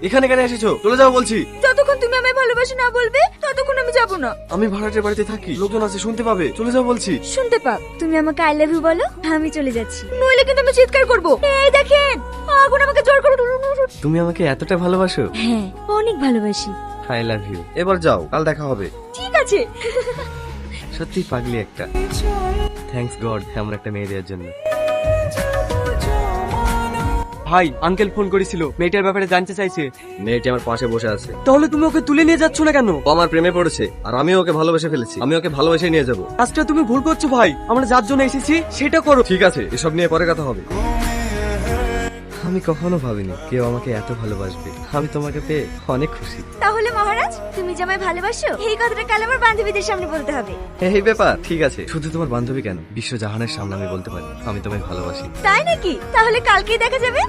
এখানে কেন এসেছো? চলে যাও বলছি। যতক্ষণ তুমি আমায় ভালোবাসি না বলবে ততক্ষণ আমি যাব না। আমি ভাড়াটের বাড়িতে থাকি, লোকজন আছে, শুনতে পাবে। চলে যাও বলছি। শুনতে পাও, তুমি আমাকে আই লাভ ইউ বলো, আমি চলে যাচ্ছি। নইলে কিন্তু আমি চিৎকার করব। এই দেখেন, আগুন আমাকে জোর করে। তুমি আমাকে এতটা ভালোবাসো? হ্যাঁ, অনেক ভালোবাসি। I love you. এবার যাও, কাল দেখা হবে। ঠিক আছে। সত্যি পাগলি একটা। থ্যাঙ্কস গড এমন একটা মেয়ে দেওয়ার জন্য। ভাই, আঙ্কেল ফোন করেছিল, মেয়েটার ব্যাপারে জানতে চাইছে। মেয়েটি আমার পাশে বসে আছে। তাহলে তুমি ওকে তুলে নিয়ে যাচ্ছ না কেন? ও আমার প্রেমে পড়েছে আর আমি ওকে ভালোবেসে ফেলেছি। আমি ওকে ভালোবেসে নিয়ে যাব। আজকে তুমি ভুল করছো ভাই, আমরা যার জন্য এসেছি সেটা করো। ঠিক আছে, এসব নিয়ে পরে কথা হবে। আমি কখনো ভাবিনি কেউ আমাকে এত ভালোবাসবে। আমি তোমাকে পেয়ে অনেক খুশি। তাহলে মহারাজ, তুমি যে আমায় ভালোবাসো এই কথাটা কাল আমার বান্ধবীদের সামনে বলতে হবে। এই ব্যাপার ঠিক আছে, শুধু তোমার বান্ধবী কেন, বিশ্বজাহানের সামনে আমি বলতে পারি আমি তোমায় ভালোবাসি। তাই নাকি? তাহলে কালকেই দেখা যাবে।